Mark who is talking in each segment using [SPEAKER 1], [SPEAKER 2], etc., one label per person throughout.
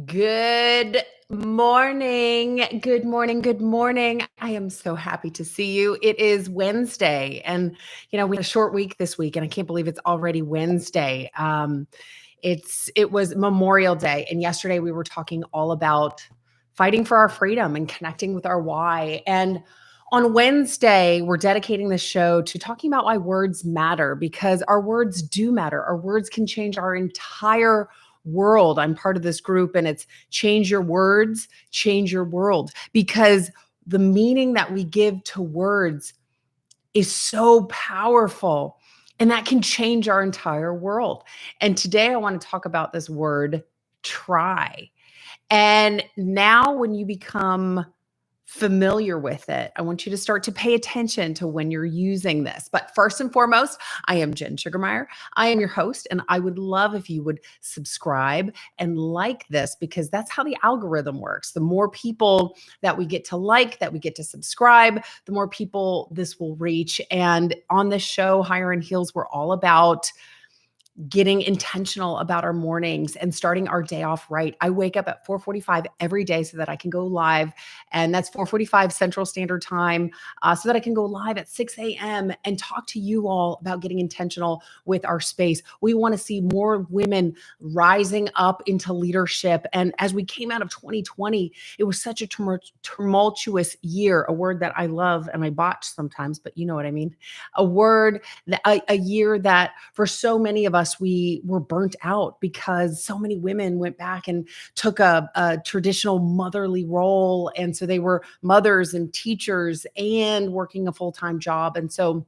[SPEAKER 1] Good morning. Good morning. Good morning. I am so happy to see you. It is Wednesday, and we had a short week this week, and I can't believe it's already Wednesday. It was Memorial Day, and yesterday we were talking all about fighting for our freedom and connecting with our why. And on Wednesday, we're dedicating the show to talking about why words matter, because our words do matter. Our words can change our entire world. I'm part of this group, and it's change your words, change your world, because the meaning that we give to words is so powerful, and that can change our entire world. And today I want to talk about this word, try. And now, when you become familiar with it, I want you to start to pay attention to when you're using this. But first and foremost, I am Jen Sugarmeyer. I am your host, and I would love if you would subscribe and like this, because that's how the algorithm works. The more people that we get to like, that we get to subscribe, the more people this will reach. And on this show, Higher in Heels, we're all about getting intentional about our mornings and starting our day off right. I wake up at 4:45 every day so that I can go live, and that's 4:45 Central Standard Time, so that I can go live at 6 a.m. and talk to you all about getting intentional with our space. We want to see more women rising up into leadership. And as we came out of 2020, it was such a tumultuous year, a word that I love and I botch sometimes, but you know what I mean. A year that for so many of us, we were burnt out because so many women went back and took a traditional motherly role. And so they were mothers and teachers and working a full-time job. And so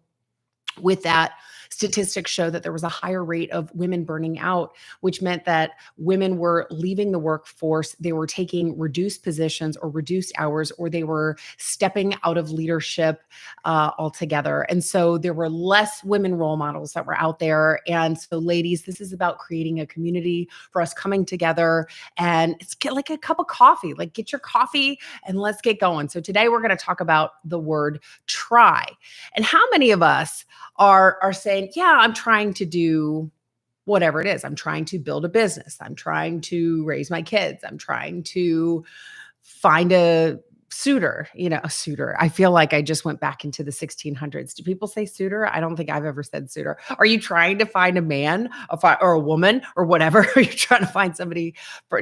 [SPEAKER 1] with that, statistics show that there was a higher rate of women burning out, which meant that women were leaving the workforce. They were taking reduced positions or reduced hours, or they were stepping out of leadership altogether. And so there were less women role models that were out there. And so, ladies, this is about creating a community for us coming together, and it's get like a cup of coffee, like get your coffee and let's get going. So today we're going to talk about the word try. And how many of us are saying, yeah, I'm trying to do whatever it is. I'm trying to build a business. I'm trying to raise my kids. I'm trying to find a suitor. I feel like I just went back into the 1600s. Do people say suitor? I don't think I've ever said suitor. Are you trying to find a man or a woman or whatever? Are you trying to find somebody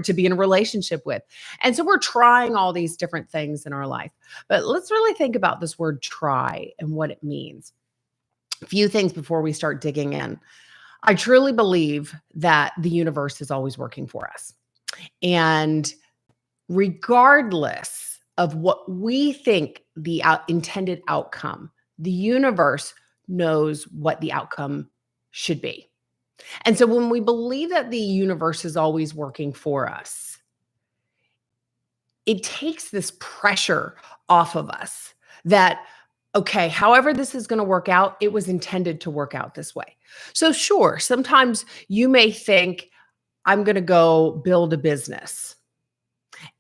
[SPEAKER 1] to be in a relationship with? And so we're trying all these different things in our life. But let's really think about this word try and what it means. A few things before we start digging in. I truly believe that the universe is always working for us. And regardless of what we think the intended outcome, the universe knows what the outcome should be. And so when we believe that the universe is always working for us, it takes this pressure off of us that, okay, however this is going to work out, it was intended to work out this way. So sure, sometimes you may think, I'm going to go build a business,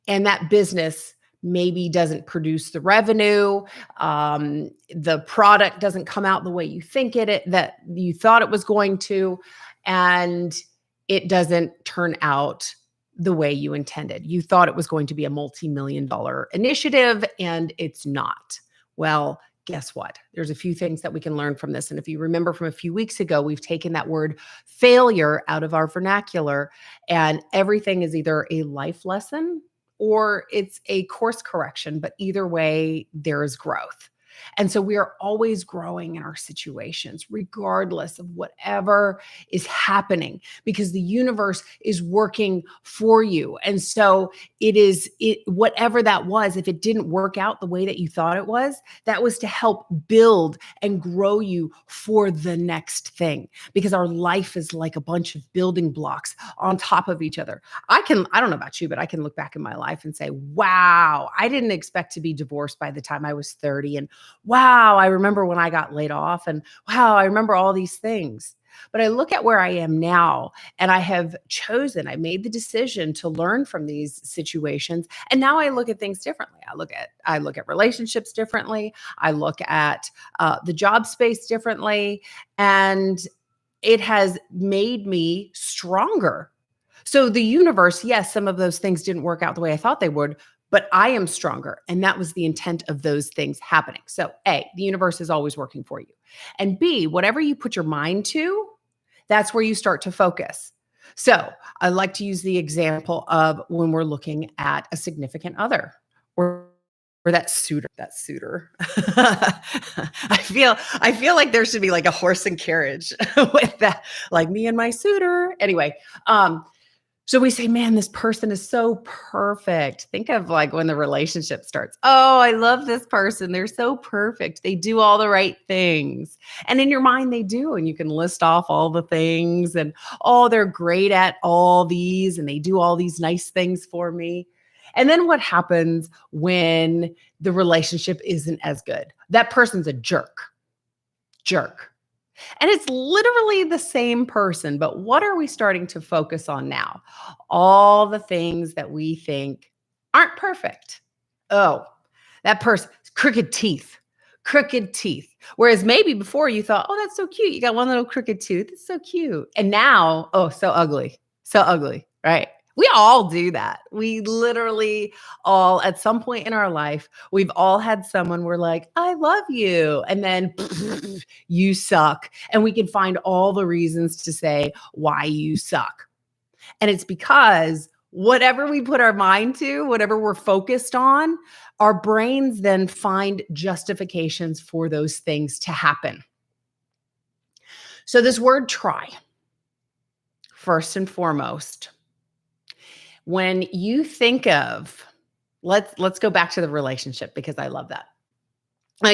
[SPEAKER 1] and that business maybe doesn't produce the revenue. The product doesn't come out the way you that you thought it was going to, and it doesn't turn out the way you intended. You thought it was going to be a multi-million-dollar initiative, and it's not. Well, guess what? There's a few things that we can learn from this. And if you remember from a few weeks ago, we've taken that word failure out of our vernacular, and everything is either a life lesson or it's a course correction. But either way, there is growth. And so we are always growing in our situations, regardless of whatever is happening, because the universe is working for you. And so whatever that was, if it didn't work out the way that you thought it was, that was to help build and grow you for the next thing, because our life is like a bunch of building blocks on top of each other. I don't know about you, but I can look back in my life and say, wow, I didn't expect to be divorced by the time I was 30. And wow, I remember when I got laid off, and wow, I remember all these things. But I look at where I am now, and I made the decision to learn from these situations. And now I look at things differently. I look at relationships differently. I look at the job space differently. And it has made me stronger. So the universe, yes, some of those things didn't work out the way I thought they would, but I am stronger. And that was the intent of those things happening. So, A, the universe is always working for you. And B, whatever you put your mind to, that's where you start to focus. So I like to use the example of when we're looking at a significant other or or that suitor. I feel like there should be like a horse and carriage with that, like me and my suitor. Anyway, um, so we say, man, this person is so perfect. Think of like when the relationship starts. Oh, I love this person. They're so perfect. They do all the right things. And in your mind, they do. And you can list off all the things and, oh, they're great at all these and they do all these nice things for me. And then what happens when the relationship isn't as good? That person's a jerk. And it's literally the same person, but what are we starting to focus on now? All the things that we think aren't perfect. Oh, that person, crooked teeth. Whereas maybe before you thought, oh, that's so cute. You got one little crooked tooth. It's so cute. And now, oh, so ugly, right? We all do that. We literally all, at some point in our life, we've all had someone we're like, I love you. And then you suck. And we can find all the reasons to say why you suck. And it's because whatever we put our mind to, whatever we're focused on, our brains then find justifications for those things to happen. So, this word try, first and foremost, when you think of, let's go back to the relationship because I love that.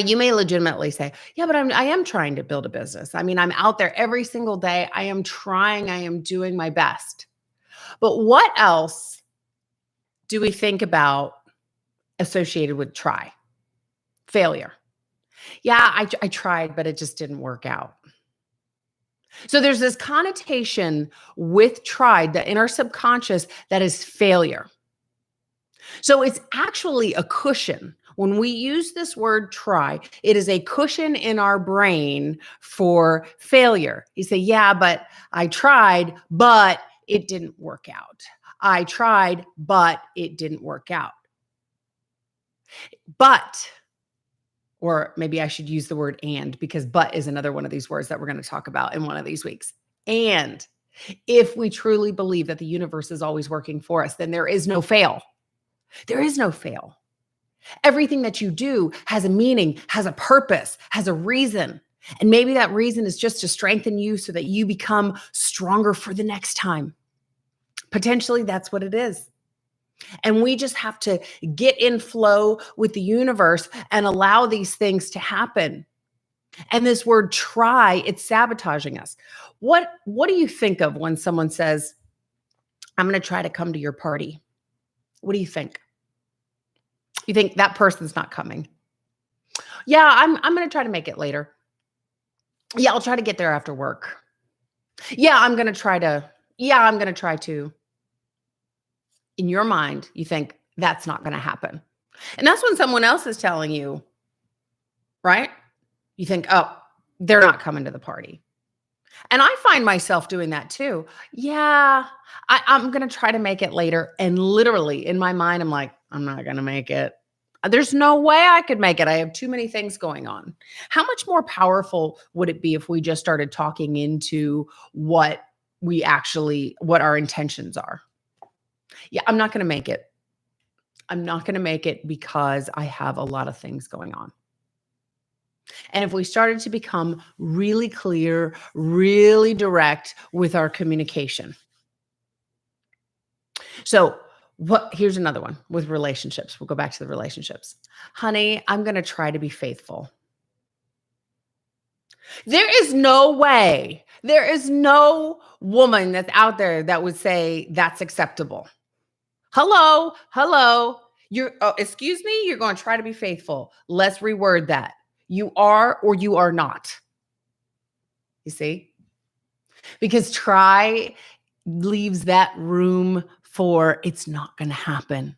[SPEAKER 1] You may legitimately say, yeah, but I am trying to build a business. I mean, I'm out there every single day. I am trying, I am doing my best. But what else do we think about associated with try? Failure. Yeah, I tried, but it just didn't work out. So there's this connotation with tried that in our subconscious that is failure. So it's actually a cushion. When we use this word try, it is a cushion in our brain for failure. You say, yeah, but I tried, but it didn't work out. I tried, but it didn't work out. But, or maybe I should use the word and because but is another one of these words that we're going to talk about in one of these weeks. And if we truly believe that the universe is always working for us, then there is no fail. There is no fail. Everything that you do has a meaning, has a purpose, has a reason. And maybe that reason is just to strengthen you so that you become stronger for the next time. Potentially, that's what it is. And we just have to get in flow with the universe and allow these things to happen. And this word try, it's sabotaging us. What do you think of when someone says, I'm going to try to come to your party? What do you think? You think that person's not coming. Yeah, I'm going to try to make it later. Yeah, I'll try to get there after work. Yeah, I'm going to try to. In your mind, you think that's not going to happen. And that's when someone else is telling you, right? You think, oh, they're not coming to the party. And I find myself doing that too. Yeah, I'm going to try to make it later. And literally in my mind, I'm like, I'm not going to make it. There's no way I could make it. I have too many things going on. How much more powerful would it be if we just started talking into what our intentions are? Yeah, I'm not going to make it. I'm not going to make it because I have a lot of things going on. And if we started to become really clear, really direct with our communication. So, here's another one with relationships. We'll go back to the relationships. Honey, I'm going to try to be faithful. There is no way, there is no woman that's out there that would say that's acceptable. Hello. Excuse me, you're going to try to be faithful. Let's reword that. You are or you are not. You see? Because try leaves that room for it's not going to happen.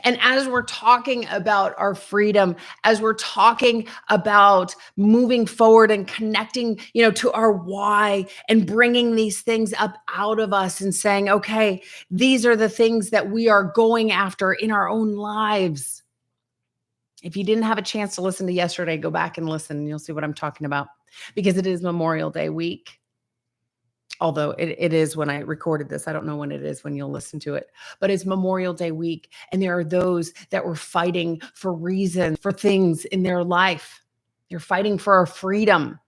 [SPEAKER 1] And as we're talking about our freedom, as we're talking about moving forward and connecting, to our why and bringing these things up out of us and saying, okay, these are the things that we are going after in our own lives. If you didn't have a chance to listen to yesterday, go back and listen and you'll see what I'm talking about because it is Memorial Day week. Although it is when I recorded this. I don't know when it is when you'll listen to it, but it's Memorial Day week. And there are those that were fighting for reasons, for things in their life. They're fighting for our freedom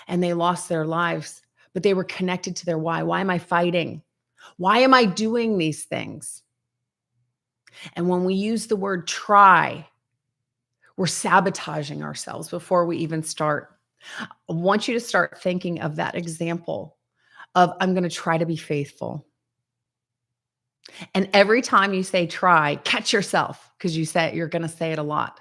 [SPEAKER 1] and they lost their lives, but they were connected to their why. Why am I fighting? Why am I doing these things? And when we use the word try, we're sabotaging ourselves before we even start. I want you to start thinking of that example of I'm going to try to be faithful. And every time you say try, catch yourself because you say you're going to say it a lot.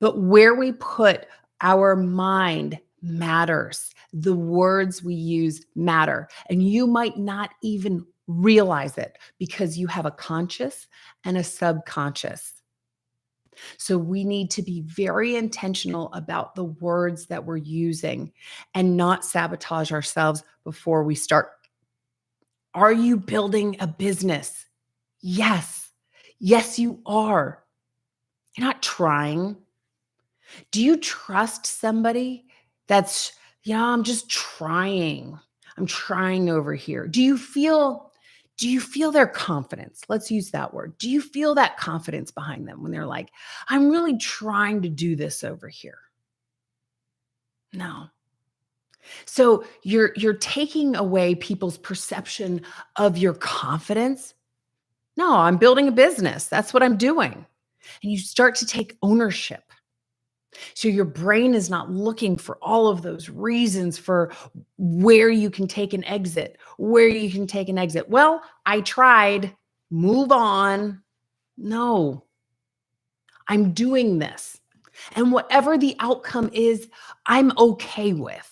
[SPEAKER 1] But where we put our mind matters. The words we use matter. And you might not even realize it because you have a conscious and a subconscious. So we need to be very intentional about the words that we're using and not sabotage ourselves before we start. Are you building a business? Yes. Yes, you are. You're not trying. Do you trust somebody that's, yeah, I'm just trying. I'm trying over here. Do you feel their confidence? Let's use that word. Do you feel that confidence behind them when they're like, I'm really trying to do this over here? No. So you're taking away people's perception of your confidence. No, I'm building a business. That's what I'm doing. And you start to take ownership. So your brain is not looking for all of those reasons for where you can take an exit, where you can take an exit. Well, I tried, move on. No, I'm doing this. And whatever the outcome is, I'm okay with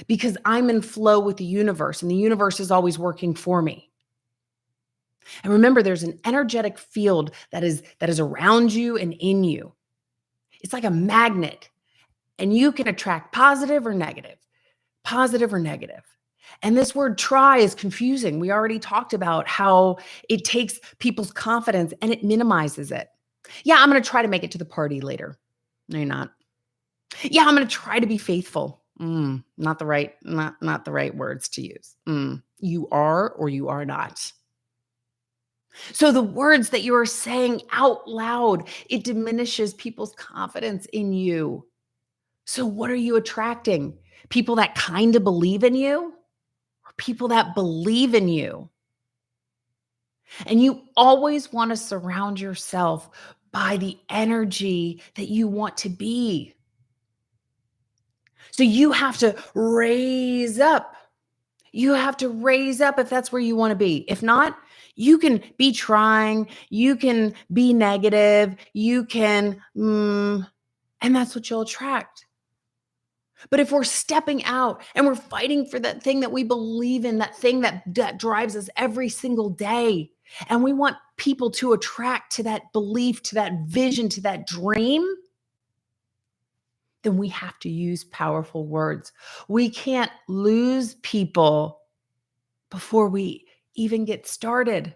[SPEAKER 1] because I'm in flow with the universe and the universe is always working for me. And remember, there's an energetic field that is around you and in you. It's like a magnet, and you can attract positive or negative, positive or negative. And this word try is confusing. We already talked about how it takes people's confidence and it minimizes it. Yeah, I'm going to try to make it to the party later. No, you're not. Yeah, I'm going to try to be faithful. Not the right words to use. You are or you are not. So the words that you are saying out loud, it diminishes people's confidence in you. So what are you attracting? People that kind of believe in you or people that believe in you? And you always want to surround yourself by the energy that you want to be. So you have to raise up. You have to raise up if that's where you want to be. If not, you can be trying, you can be negative, you can, and that's what you'll attract. But if we're stepping out and we're fighting for that thing that we believe in, that thing that drives us every single day, and we want people to attract to that belief, to that vision, to that dream, then we have to use powerful words. We can't lose people before we even get started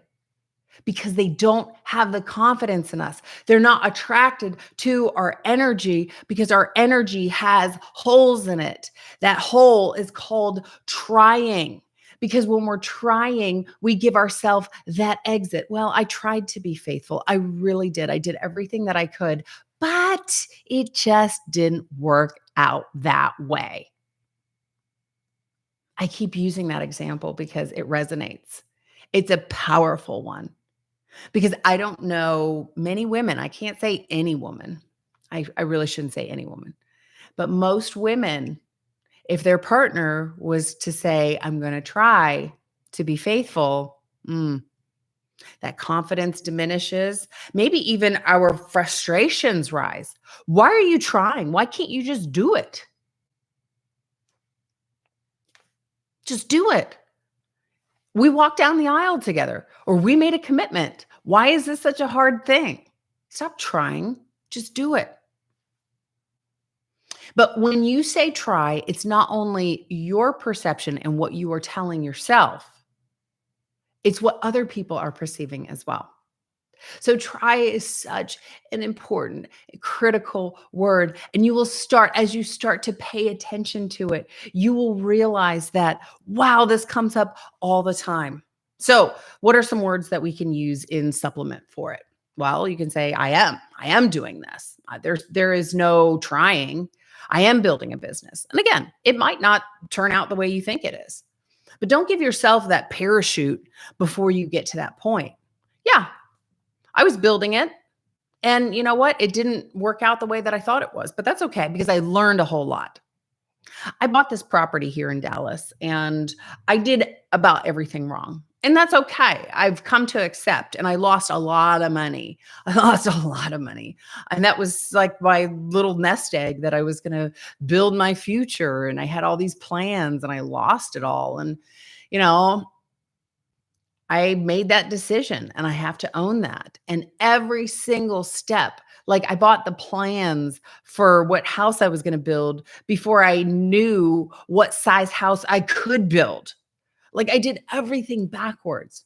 [SPEAKER 1] because they don't have the confidence in us. They're not attracted to our energy because our energy has holes in it. That hole is called trying. Because when we're trying, we give ourselves that exit. Well, I tried to be faithful. I really did. I did everything that I could, but it just didn't work out that way. I keep using that example because it resonates. It's a powerful one. Because I don't know many women, I can't say any woman. I really shouldn't say any woman. But most women, if their partner was to say, I'm going to try to be faithful, that confidence diminishes. Maybe even our frustrations rise. Why are you trying? Why can't you just do it? Just do it. We walked down the aisle together or we made a commitment. Why is this such a hard thing? Stop trying. Just do it. But when you say try, it's not only your perception and what you are telling yourself, it's what other people are perceiving as well. So try is such an important, critical word. And you will start, as you start to pay attention to it, you will realize that, wow, this comes up all the time. So, what are some words that we can use in supplement for it? Well, you can say, I am doing this. There is no trying. I am building a business. And again, it might not turn out the way you think it is, but don't give yourself that parachute before you get to that point. Yeah, I was building it. And you know what? It didn't work out the way that I thought it was, but that's okay because I learned a whole lot. I bought this property here in Dallas and I did about everything wrong. And that's okay. I've come to accept, and I lost a lot of money. I lost a lot of money. And that was like my little nest egg that I was going to build my future. And I had all these plans and I lost it all. And, you know, I made that decision and I have to own that. And every single step, like I bought the plans for what house I was going to build before I knew what size house I could build. Like I did everything backwards,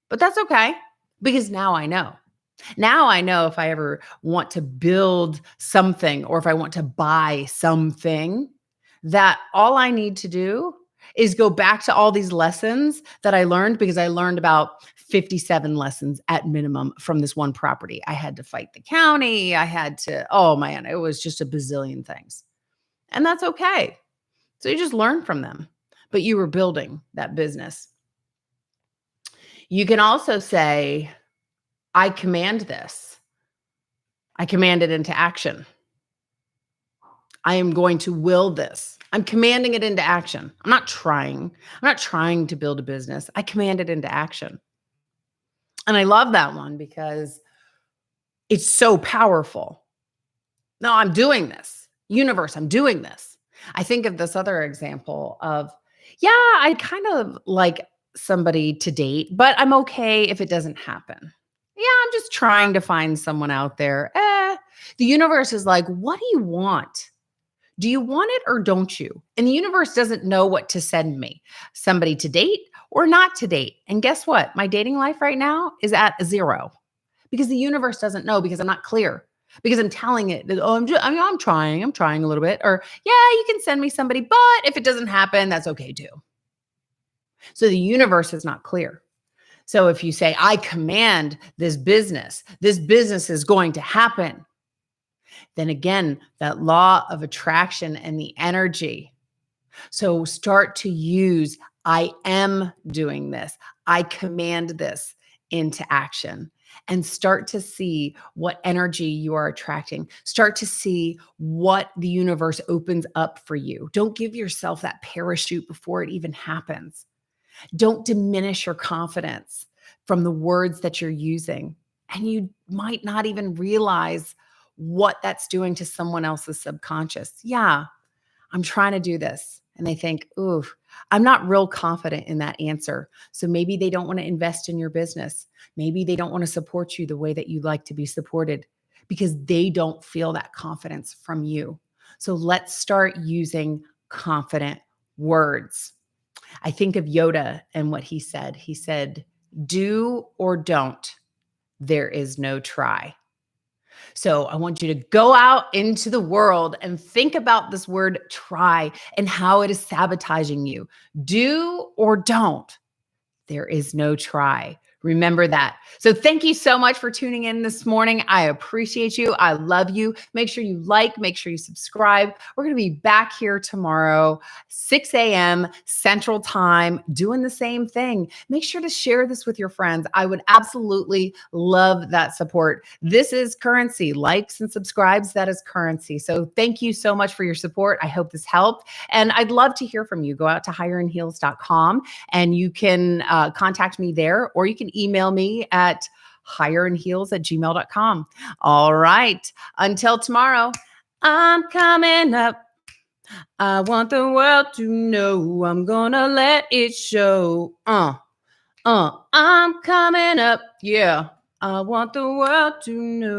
[SPEAKER 1] but that's okay because now I know. Now I know if I ever want to build something or if I want to buy something, that all I need to do is go back to all these lessons that I learned because I learned about 57 lessons at minimum from this one property. I had to fight the county. I had to, oh man, it was just a bazillion things. And that's okay. So you just learn from them, but you were building that business. You can also say, I command this. I command it into action. I am going to will this. I'm commanding it into action. I'm not trying. I'm not trying to build a business. I command it into action. And I love that one because it's so powerful. No, I'm doing this. Universe, I'm doing this. I think of this other example of, yeah, I kind of like somebody to date, but I'm okay if it doesn't happen. Yeah, I'm just trying to find someone out there. The universe is like, what do you want? Do you want it or don't you? And the universe doesn't know what to send me, somebody to date or not to date. And guess what? My dating life right now is at 0 because the universe doesn't know because I'm not clear. Because I'm telling it that, oh, I'm trying a little bit. Or, yeah, you can send me somebody, but if it doesn't happen, that's okay too. So the universe is not clear. So if you say, I command this business is going to happen, then again, that law of attraction and the energy. So start to use, I am doing this. I command this into action and start to see what energy you are attracting. Start to see what the universe opens up for you. Don't give yourself that parachute before it even happens. Don't diminish your confidence from the words that you're using. And you might not even realize what that's doing to someone else's subconscious. Yeah, I'm trying to do this. And they think, ooh, I'm not real confident in that answer. So maybe they don't want to invest in your business. Maybe they don't want to support you the way that you'd like to be supported because they don't feel that confidence from you. So let's start using confident words. I think of Yoda and what he said. He said, do or don't, there is no try. So I want you to go out into the world and think about this word try and how it is sabotaging you. Do or don't, there is no try. Remember that. So thank you so much for tuning in this morning. I appreciate you. I love you. Make sure you like, make sure you subscribe. We're going to be back here tomorrow, 6 a.m. Central Time, doing the same thing. Make sure to share this with your friends. I would absolutely love that support. This is currency. Likes and subscribes, that is currency. So thank you so much for your support. I hope this helped. And I'd love to hear from you. Go out to higherinheels.com and you can contact me there, or you can email me at higherinheels@gmail.com. All right. Until tomorrow, I'm coming up. I want the world to know I'm gonna let it show. I'm coming up. Yeah. I want the world to know.